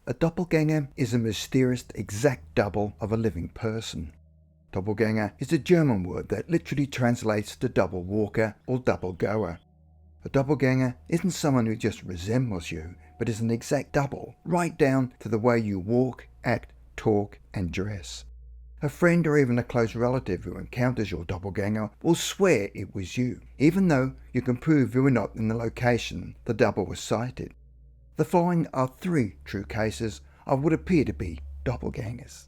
A doppelganger is a mysterious exact double of a living person. Doppelganger is a German word that literally translates to double walker or double goer. A doppelganger isn't someone who just resembles you, but is an exact double, right down to the way you walk, act, talk, and dress. A friend or even a close relative who encounters your doppelganger will swear it was you, even though you can prove you were not in the location the double was sighted. The following are 3 true cases of what appear to be doppelgangers.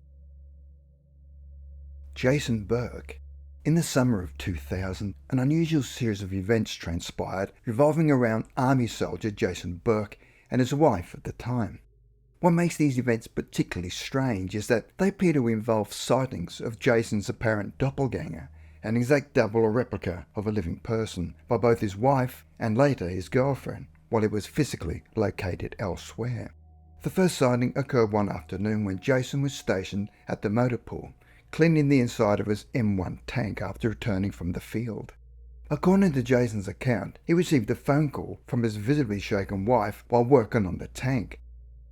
Jason Burke. In the summer of 2000, an unusual series of events transpired revolving around Army soldier Jason Burke and his wife at the time. What makes these events particularly strange is that they appear to involve sightings of Jason's apparent doppelganger, an exact double or replica of a living person, by both his wife and later his girlfriend, while he was physically located elsewhere. The first sighting occurred one afternoon when Jason was stationed at the motor pool, cleaning the inside of his M1 tank after returning from the field. According to Jason's account, he received a phone call from his visibly shaken wife while working on the tank.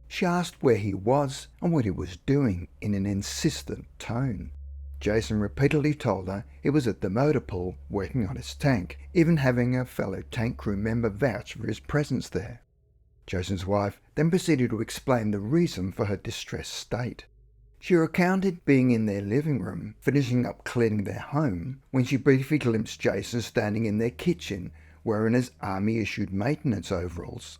She asked where he was and what he was doing in an insistent tone. Jason repeatedly told her he was at the motor pool working on his tank, even having a fellow tank crew member vouch for his presence there. Jason's wife then proceeded to explain the reason for her distressed state. She recounted being in their living room, finishing up cleaning their home, when she briefly glimpsed Jason standing in their kitchen, wearing his army-issued maintenance overalls.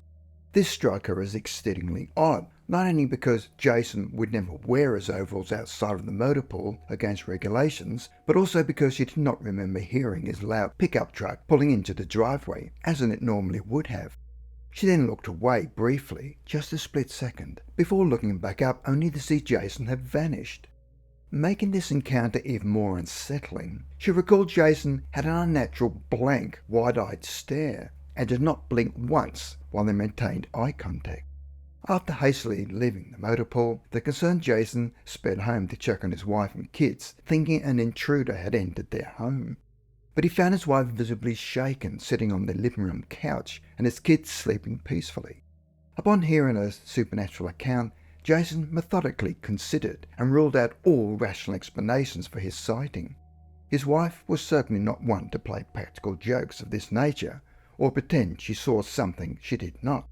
This struck her as exceedingly odd, not only because Jason would never wear his overalls outside of the motor pool against regulations, but also because she did not remember hearing his loud pickup truck pulling into the driveway, as it normally would have. She then looked away briefly, just a split second, before looking back up only to see Jason had vanished. Making this encounter even more unsettling, she recalled Jason had an unnatural blank, wide-eyed stare, and did not blink once while they maintained eye contact. After hastily leaving the motor pool, the concerned Jason sped home to check on his wife and kids, thinking an intruder had entered their home. But he found his wife visibly shaken, sitting on the living room couch, and his kids sleeping peacefully. Upon hearing her supernatural account, Jason methodically considered and ruled out all rational explanations for his sighting. His wife was certainly not one to play practical jokes of this nature, or pretend she saw something she did not.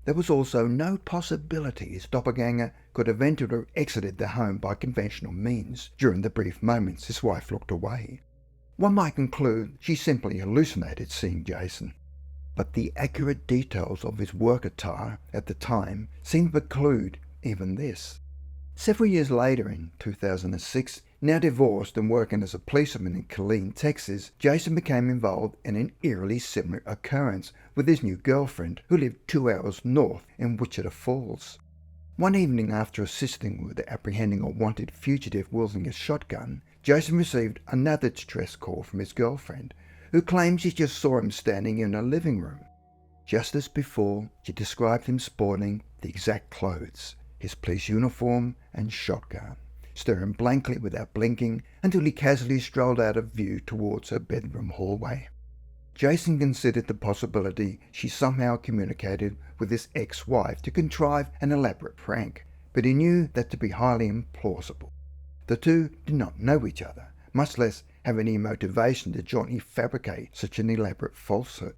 There was also no possibility his doppelganger could have entered or exited the home by conventional means during the brief moments his wife looked away. One might conclude she simply hallucinated seeing Jason. But the accurate details of his work attire at the time seemed to preclude even this. Several years later, in 2006, now divorced and working as a policeman in Killeen, Texas, Jason became involved in an eerily similar occurrence with his new girlfriend, who lived 2 hours north in Wichita Falls. One evening, after assisting with apprehending a wanted fugitive wielding a shotgun, Jason received another distress call from his girlfriend, who claims she just saw him standing in her living room. Just as before, she described him sporting the exact clothes, his police uniform and shotgun, staring blankly without blinking until he casually strolled out of view towards her bedroom hallway. Jason considered the possibility she somehow communicated with his ex-wife to contrive an elaborate prank, but he knew that to be highly implausible. The two did not know each other, much less have any motivation to jointly fabricate such an elaborate falsehood.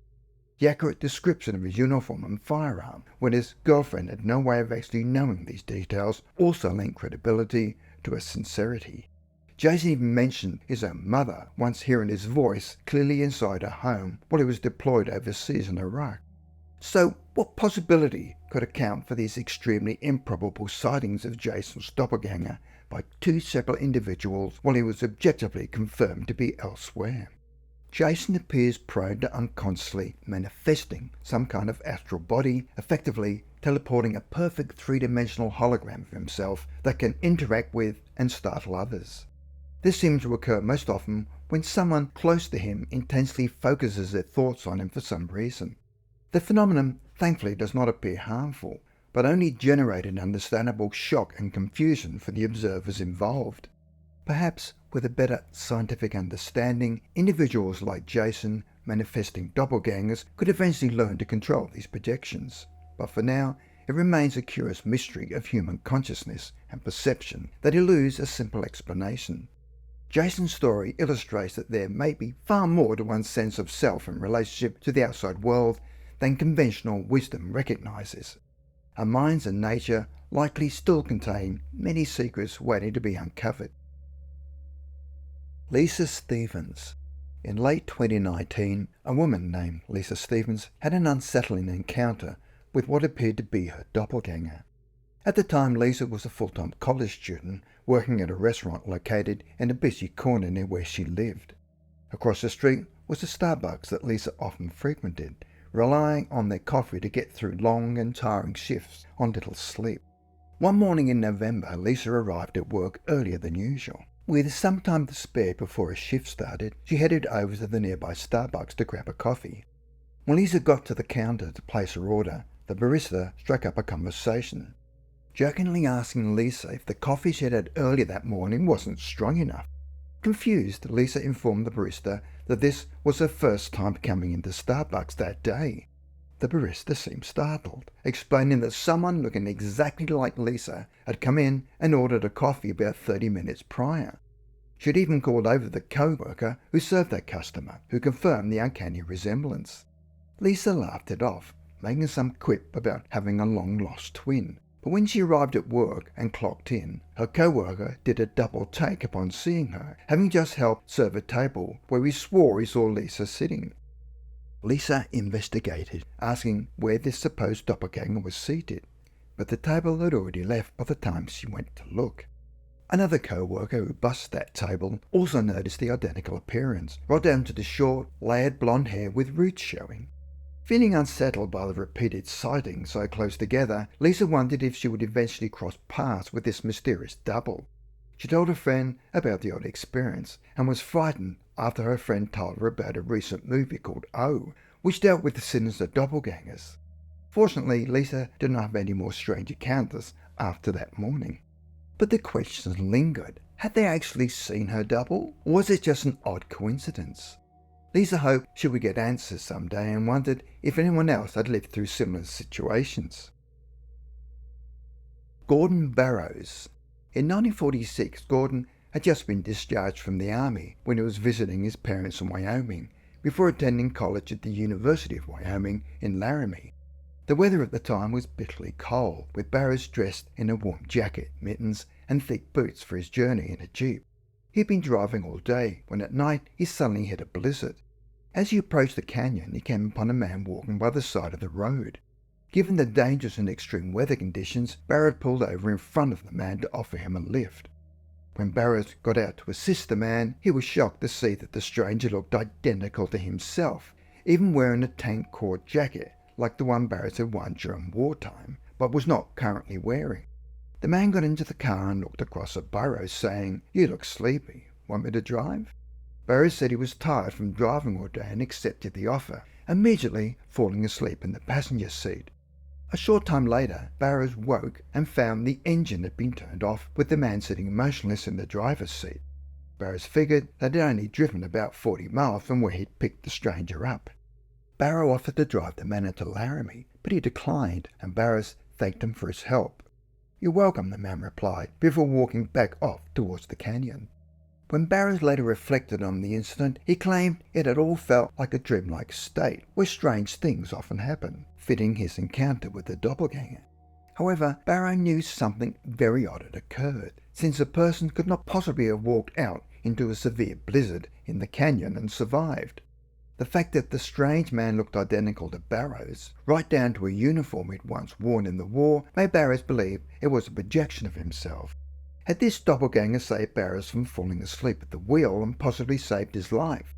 The accurate description of his uniform and firearm, when his girlfriend had no way of actually knowing these details, also lent credibility to his sincerity. Jason even mentioned his own mother once hearing his voice clearly inside her home while he was deployed overseas in Iraq. So, what possibility could account for these extremely improbable sightings of Jason's doppelganger by 2 separate individuals while he was objectively confirmed to be elsewhere? Jason appears prone to unconsciously manifesting some kind of astral body, effectively teleporting a perfect 3-dimensional hologram of himself that can interact with and startle others. This seems to occur most often when someone close to him intensely focuses their thoughts on him for some reason. The phenomenon thankfully does not appear harmful, but only generated understandable shock and confusion for the observers involved. Perhaps with a better scientific understanding, individuals like Jason, manifesting doppelgangers, could eventually learn to control these projections. But for now, it remains a curious mystery of human consciousness and perception that eludes a simple explanation. Jason's story illustrates that there may be far more to one's sense of self and relationship to the outside world than conventional wisdom recognizes. Our minds and nature likely still contain many secrets waiting to be uncovered. Lisa Stevens. In late 2019, a woman named Lisa Stevens had an unsettling encounter with what appeared to be her doppelganger. At the time, Lisa was a full-time college student working at a restaurant located in a busy corner near where she lived. Across the street was a Starbucks that Lisa often frequented, relying on their coffee to get through long and tiring shifts on little sleep. One morning in November, Lisa arrived at work earlier than usual. With some time to spare before her shift started, she headed over to the nearby Starbucks to grab a coffee. When Lisa got to the counter to place her order, the barista struck up a conversation, jokingly asking Lisa if the coffee she had earlier that morning wasn't strong enough. Confused, Lisa informed the barista that this was her first time coming into Starbucks that day. The barista seemed startled, explaining that someone looking exactly like Lisa had come in and ordered a coffee about 30 minutes prior. She had even called over the co-worker who served that customer, who confirmed the uncanny resemblance. Lisa laughed it off, making some quip about having a long-lost twin. But when she arrived at work and clocked in, her co-worker did a double take upon seeing her, having just helped serve a table where he swore he saw Lisa sitting. Lisa investigated, asking where this supposed doppelganger was seated, but the table had already left by the time she went to look. Another co-worker who bussed that table also noticed the identical appearance, right down to the short, layered blonde hair with roots showing. Feeling unsettled by the repeated sightings so close together, Lisa wondered if she would eventually cross paths with this mysterious double. She told her friend about the odd experience and was frightened after her friend told her about a recent movie called O, which dealt with the sinister doppelgangers. Fortunately, Lisa did not have any more strange encounters after that morning. But the questions lingered. Had they actually seen her double, or was it just an odd coincidence? Lisa hoped she would get answers someday and wondered if anyone else had lived through similar situations. Gordon Barrows. In 1946, Gordon had just been discharged from the army when he was visiting his parents in Wyoming, before attending college at the University of Wyoming in Laramie. The weather at the time was bitterly cold, with Barrows dressed in a warm jacket, mittens, and thick boots for his journey in a jeep. He had been driving all day when at night he suddenly hit a blizzard. As he approached the canyon, he came upon a man walking by the side of the road. Given the dangerous and extreme weather conditions, Barrow pulled over in front of the man to offer him a lift. When Barrows got out to assist the man, he was shocked to see that the stranger looked identical to himself, even wearing a tank cord jacket like the one Barrows had worn during wartime, but was not currently wearing. The man got into the car and looked across at Barrows, saying, "You look sleepy. Want me to drive?" Barrows said he was tired from driving all day and accepted the offer, immediately falling asleep in the passenger seat. A short time later, Barrows woke and found the engine had been turned off, with the man sitting motionless in the driver's seat. Barrows figured that he had only driven about 40 miles from where he'd picked the stranger up. Barrow offered to drive the man into Laramie, but he declined, and Barrows thanked him for his help. "You're welcome," the man replied, before walking back off towards the canyon. When Barrows later reflected on the incident, he claimed it had all felt like a dreamlike state, where strange things often happen, fitting his encounter with the doppelganger. However, Barrow knew something very odd had occurred, since a person could not possibly have walked out into a severe blizzard in the canyon and survived. The fact that the strange man looked identical to Barrows, right down to a uniform he'd once worn in the war, made Barrows believe it was a projection of himself. Had this doppelganger saved Barrows from falling asleep at the wheel and possibly saved his life?